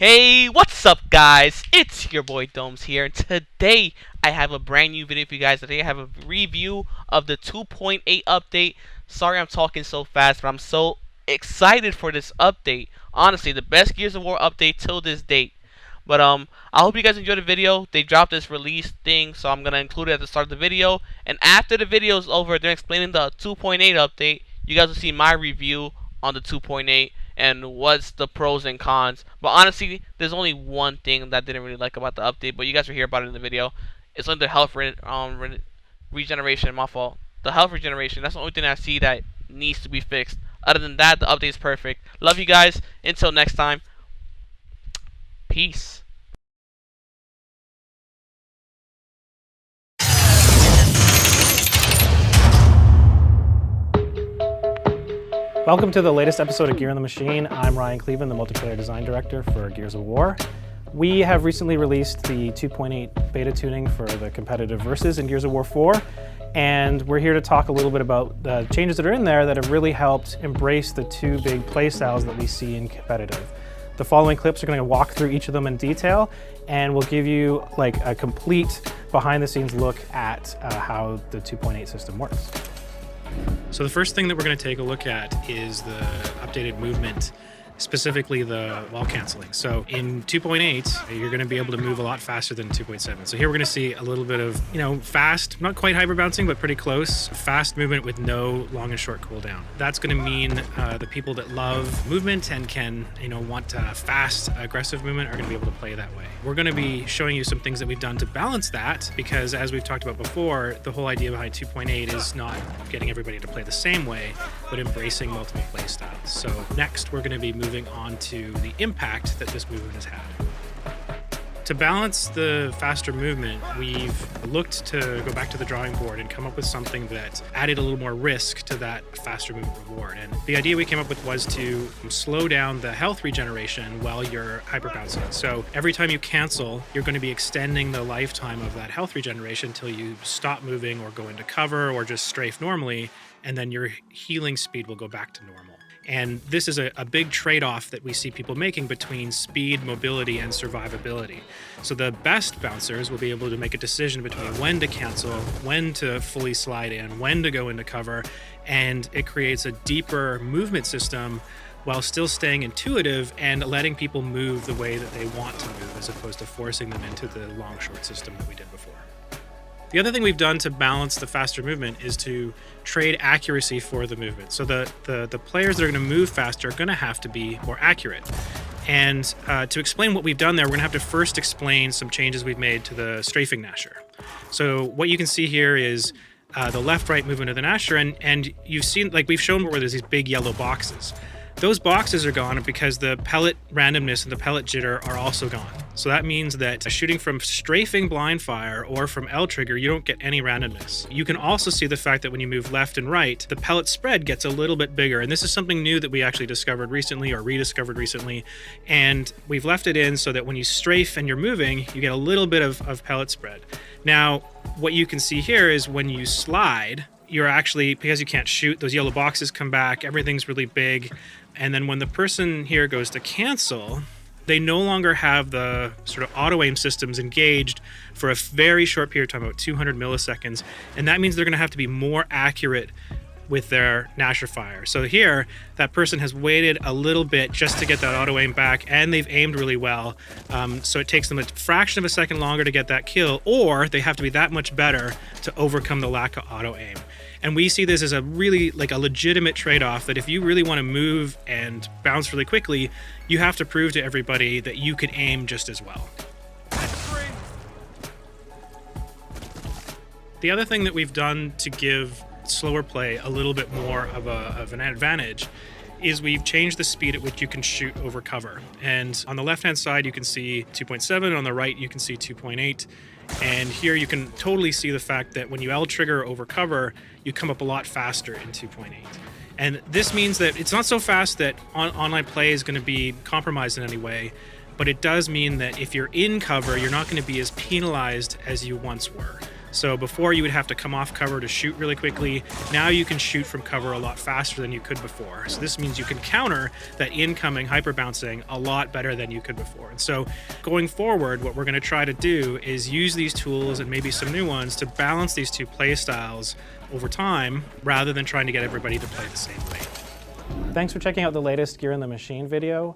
Hey, what's up, guys? It's your boy Domes here, and today I have a brand new video for you guys. Today I have a review of the 2.8 update. Sorry I'm talking so fast, but I'm so excited for this update. Honestly, the best Gears of War update till this date. But I hope you guys enjoyed the video. They dropped this release thing, so I'm gonna include it at the start of the video. And after the video is over, they're explaining the 2.8 update. You guys will see my review on the 2.8 and what's the pros and cons. But honestly, there's only one thing that I didn't really like about the update, but you guys will hear about it in the video. It's like the health regeneration. My fault. The health regeneration. That's the only thing I see that needs to be fixed. Other than that, the update is perfect. Love you guys. Until next time. Peace. Welcome to the latest episode of Gear on the Machine. I'm Ryan Cleveland, the multiplayer design director for Gears of War. We have recently released the 2.8 beta tuning for the competitive versus in Gears of War 4, and we're here to talk a little bit about the changes that are in there that have really helped embrace the two big playstyles that we see in competitive. The following clips are going to walk through each of them in detail, and we'll give you like a complete behind-the-scenes look at how the 2.8 system works. So the first thing that we're going to take a look at is the updated movement, specifically the wall canceling. So in 2.8, you're going to be able to move a lot faster than 2.7. So here we're going to see a little bit of, fast, not quite hyper bouncing, but pretty close, fast movement with no long and short cooldown. That's going to mean the people that love movement and can, want fast, aggressive movement are going to be able to play that way. We're going to be showing you some things that we've done to balance that, because as we've talked about before, the whole idea behind 2.8 is not getting everybody to play the same way, but embracing multiple play styles. So next, we're going to be moving on to the impact that this movement has had. To balance the faster movement, we've looked to go back to the drawing board and come up with something that added a little more risk to that faster movement reward. And the idea we came up with was to slow down the health regeneration while you're hyper bouncing. So every time you cancel, you're going to be extending the lifetime of that health regeneration until you stop moving or go into cover or just strafe normally, and then your healing speed will go back to normal. And this is a big trade-off that we see people making between speed, mobility, and survivability. So the best bouncers will be able to make a decision between when to cancel, when to fully slide in, when to go into cover, and it creates a deeper movement system while still staying intuitive and letting people move the way that they want to move, as opposed to forcing them into the long-short system that we did before. The other thing we've done to balance the faster movement is to trade accuracy for the movement. So the players that are going to move faster are going to have to be more accurate. And to explain what we've done there, we're going to have to first explain some changes we've made to the strafing Nasher. So what you can see here is the left-right movement of the Nasher, and you've seen, like we've shown where there's these big yellow boxes. Those boxes are gone because the pellet randomness and the pellet jitter are also gone. So that means that shooting from strafing blind fire or from L trigger, you don't get any randomness. You can also see the fact that when you move left and right, the pellet spread gets a little bit bigger. And this is something new that we actually discovered recently or rediscovered recently. And we've left it in so that when you strafe and you're moving, you get a little bit of pellet spread. Now, what you can see here is when you slide, you're actually, because you can't shoot, those yellow boxes come back, everything's really big. And then when the person here goes to cancel, they no longer have the sort of auto-aim systems engaged for a very short period of time, about 200 milliseconds. And that means they're going to have to be more accurate with their Nasher fire. So here, that person has waited a little bit just to get that auto-aim back, and they've aimed really well. So it takes them a fraction of a second longer to get that kill, or they have to be that much better to overcome the lack of auto-aim. And we see this as a really, like a legitimate trade-off that if you really want to move and bounce really quickly, you have to prove to everybody that you can aim just as well. The other thing that we've done to give slower play a little bit more of an advantage is we've changed the speed at which you can shoot over cover. And on the left-hand side, you can see 2.7, on the right, you can see 2.8. And here you can totally see the fact that when you L trigger over cover, you come up a lot faster in 2.8. And this means that it's not so fast that online play is going to be compromised in any way, but it does mean that if you're in cover, you're not going to be as penalized as you once were. So before you would have to come off cover to shoot really quickly. Now you can shoot from cover a lot faster than you could before. So this means you can counter that incoming hyper bouncing a lot better than you could before. And so going forward, what we're going to try to do is use these tools and maybe some new ones to balance these two play styles over time, rather than trying to get everybody to play the same way. Thanks for checking out the latest Gear in the Machine video.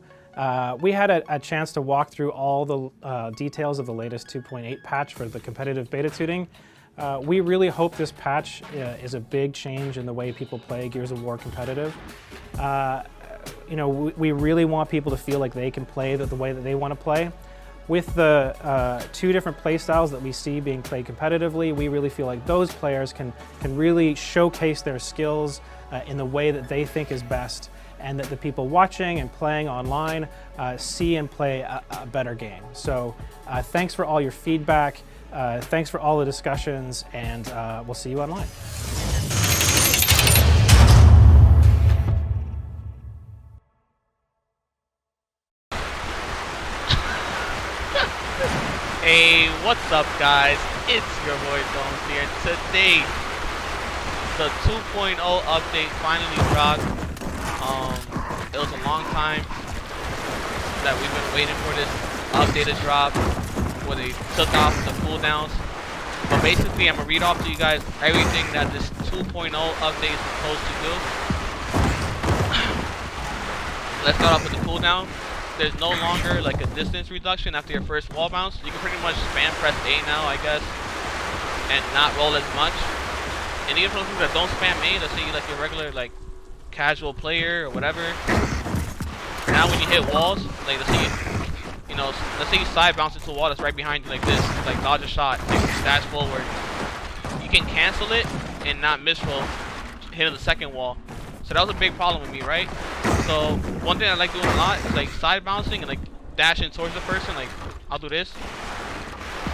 We had a chance to walk through all the details of the latest 2.8 patch for the competitive beta tuning. We really hope this patch is a big change in the way people play Gears of War competitive. You know, we really want people to feel like they can play the way that they want to play. With the two different play styles that we see being played competitively, we really feel like those players can really showcase their skills in the way that they think is best, and that the people watching and playing online see and play a better game. So thanks for all your feedback, thanks for all the discussions, and we'll see you online. Hey, what's up guys? It's your boy Domes here. Today, the 2.0 update finally dropped. It was a long time that we've been waiting for this update to drop, where they took off the cooldowns. But basically, I'm gonna read off to you guys everything that this 2.0 update is supposed to do. Let's start off with the cooldown. There's no longer like a distance reduction after your first wall bounce. You can pretty much spam press A now, I guess, and not roll as much. And even for those people that don't spam A, let's say you like your regular like casual player or whatever. Now when you hit walls, like let's say let's say you side bounce into a wall that's right behind you like this, like dodge a shot, like dash forward. You can cancel it and not misroll hitting the second wall. So that was a big problem with me, right? So one thing I like doing a lot is like side bouncing and like dashing towards the person. Like I'll do this,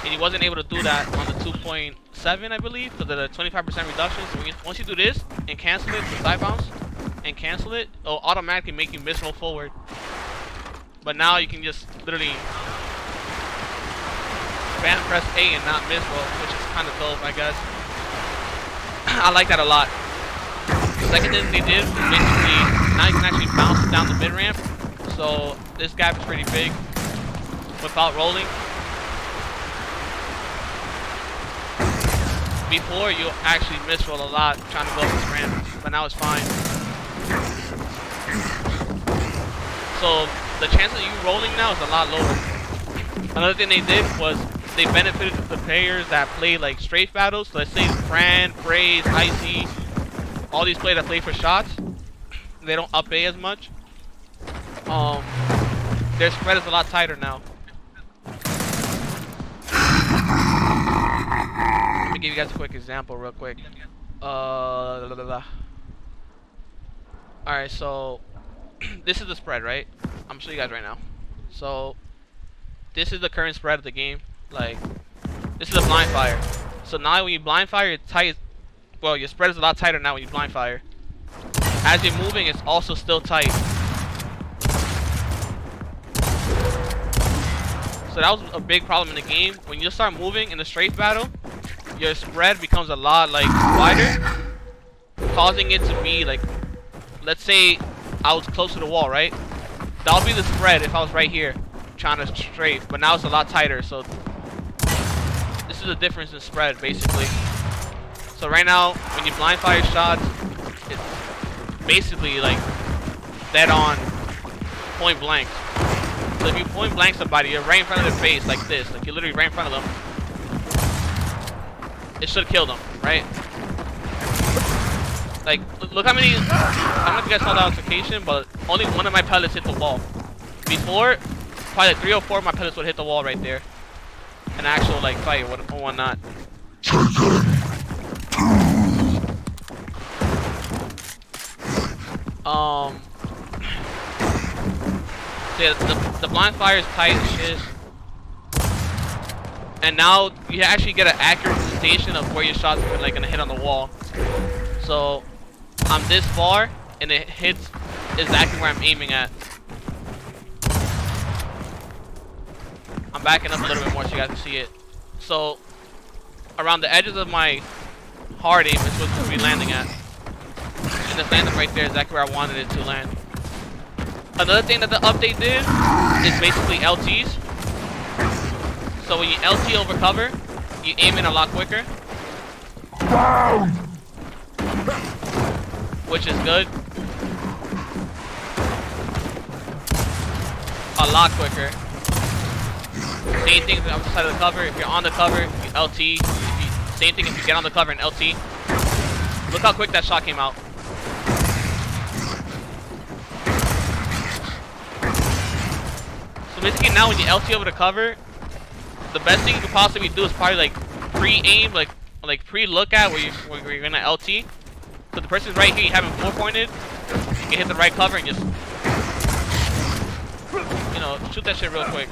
and he wasn't able to do that on the 2.7, I believe, because of the 25% reduction. So once you do this and cancel it, the side bounce and cancel it, it'll automatically make you misroll forward. But now you can just literally spam press A and not misroll, which is kind of dope, I guess. I like that a lot. The second thing they did was basically now you can actually bounce down the mid ramp, so this gap is pretty big without rolling. Before you actually misroll a lot trying to go up this ramp, but now it's fine. So the chance of you rolling now is a lot lower. Another thing they did was they benefited the players that play like strafe battles. So let's say Fran, Praise, Icy, all these players that play for shots, they don't up A as much. Their spread is a lot tighter now. Let me give you guys a quick example real quick. Alright, so this is the spread, right? I'm gonna show you guys right now. So this is the current spread of the game. Like this is a blind fire. So now when you blind fire, it's tight. Well, your spread is a lot tighter now when you blind fire. As you're moving, it's also still tight. So that was a big problem in the game. When you start moving in a strafe battle, your spread becomes a lot like wider, causing it to be like, let's say I was close to the wall, right? That would be the spread if I was right here trying to strafe, but now it's a lot tighter. So this is the difference in spread basically. So right now, when you blind fire shots, it's basically like dead on, point blank. So if you point blank somebody, you're right in front of their face like this, like you're literally right in front of them. It should kill them, right? Like, look how many. I don't know if you guys saw the altercation, but only one of my pellets hit the wall. Before, probably like 3 or 4 of my pellets would hit the wall right there. An actual like fight or whatnot. Yeah, the blind fire is tight as shit. And now you actually get an accurate station of where your shots are like gonna hit on the wall. So I'm this far and it hits exactly where I'm aiming at. I'm backing up a little bit more so you guys can see it. So around the edges of my hard aim is supposed to be landing at. And it's landing right there, exactly where I wanted it to land. Another thing that the update did is basically LTs. So when you LT over cover, you aim in a lot quicker. Which is good. A lot quicker. Same thing on the side of the cover. If you're on the cover, you LT. Same thing if you get on the cover and LT. Look how quick that shot came out. So basically now when you LT over the cover, the best thing you could possibly do is probably like pre-aim, like pre-look at where you're gonna LT. So the person's right here, you have him 4-pointed. You can hit the right cover and just, you know, shoot that shit real quick.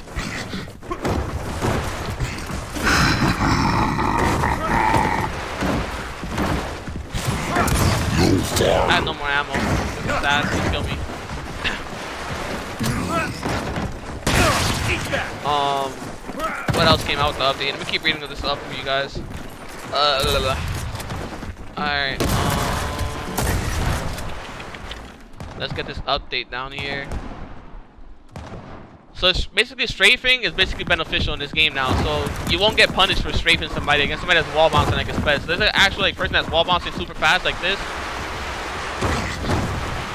I have no more ammo. Sad, just kill me. What else came out with the update? Let me keep reading this up for you guys. Alright, let's get this update down here. So it's basically strafing is basically beneficial in this game now. So you won't get punished for strafing somebody against somebody that's wall bouncing like a sped. So there's an actual like person that's wall bouncing super fast like this.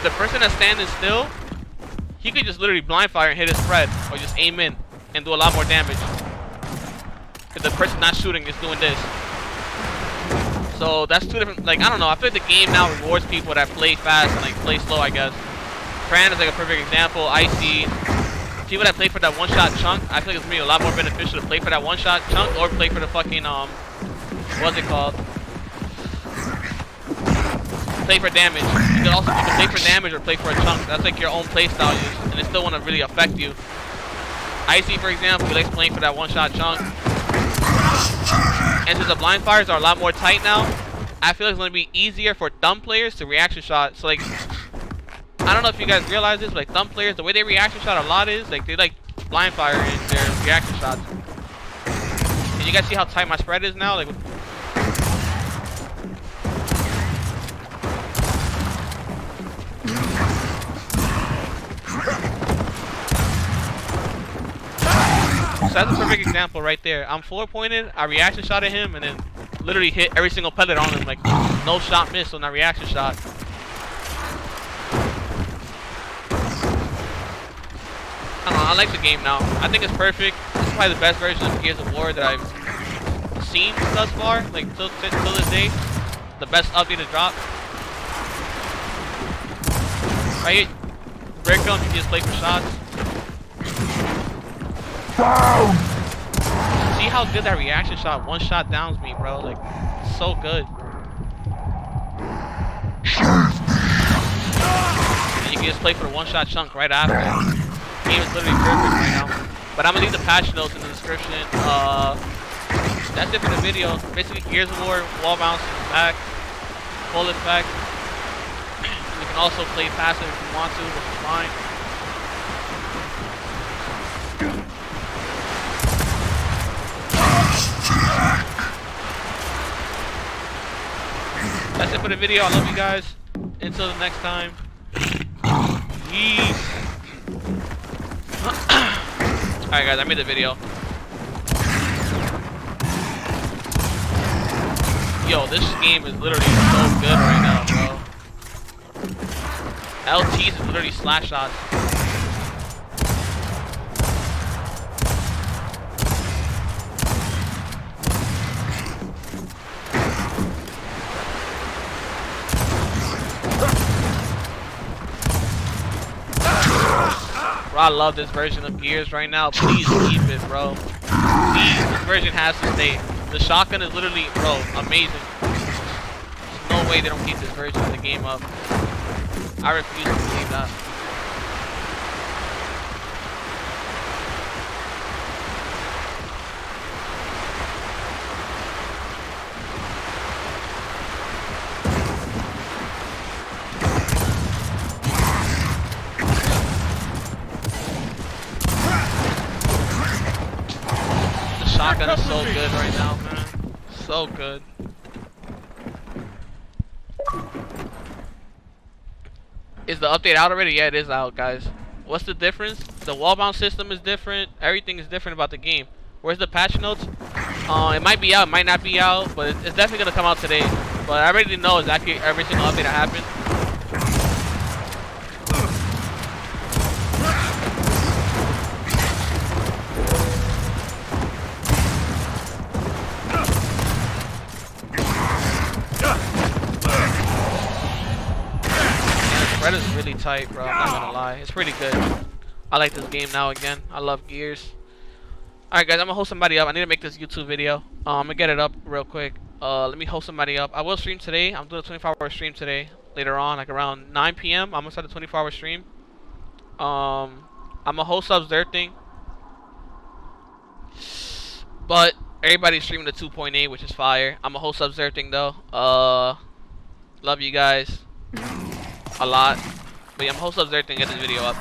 The person that's standing still, he could just literally blind fire and hit his spread, or just aim in and do a lot more damage. If the person's not shooting, just doing this. So that's two different, like, I don't know, I feel like the game now rewards people that play fast and like play slow, I guess. Fran is like a perfect example. Icy. People that play for that one-shot chunk, I feel like it's gonna be a lot more beneficial to play for that one-shot chunk or play for the fucking, what's it called? Play for damage. You can also play for damage or play for a chunk. That's like your own play style use, and it still won't really affect you. Icy, for example, he likes playing for that one-shot chunk. And since the blind fires are a lot more tight now, I feel like it's going to be easier for thumb players to reaction shot. So like, I don't know if you guys realize this, but like thumb players, the way they reaction shot a lot is like they like blind fire in their reaction shots. And you guys see how tight my spread is now? Like, so that's a perfect example right there. I'm 4-pointed, I reaction shot at him, and then literally hit every single pellet on him. Like, no shot missed on that reaction shot. I don't know, I like the game now. I think it's perfect. This is probably the best version of Gears of War that I've seen thus far. Like, till this day. The best update to drop. Right here, break him, you just play for shots. See how good that reaction shot, one shot downs me, bro. Like, so good. And you can just play for the one-shot chunk right after. The game is literally perfect right now. But I'm gonna leave the patch notes in the description. That's it for the video. Basically, Gears of War, wall bounce, back, full effect. You can also play passive if you want to, which is fine. That's it for the video. I love you guys. Until the next time. Peace. Alright guys, I made the video. Yo, this game is literally so good right now, bro. LTs is literally slash shots. Bro, I love this version of Gears right now. Please keep it, bro. Please, this version has to stay. The shotgun is literally, bro, amazing. There's no way they don't keep this version of the game up. I refuse to believe that. Shotgun is so good right now, man. so good. Is the update out already? Yeah, it is out, guys. What's the difference? The wall bound system is different. Everything is different about the game. Where's the patch notes? It might be out, it might not be out, but it's definitely gonna come out today. But I already know exactly every single update that happened. Red is really tight, bro. I'm not gonna lie. It's pretty good. I like this game now again. I love Gears. Alright, guys, I'm gonna host somebody up. I need to make this YouTube video. I'm gonna get it up real quick. Let me host somebody up. I will stream today. I'm doing a 24-hour stream today. Later on, like around 9 p.m. I'm gonna start a 24-hour stream. I'm gonna host up Zerting. But everybody's streaming the 2.8, which is fire. I'm gonna host up Zerting though. Love you guys a lot. But yeah, I'm host up Zerting. Get this video up.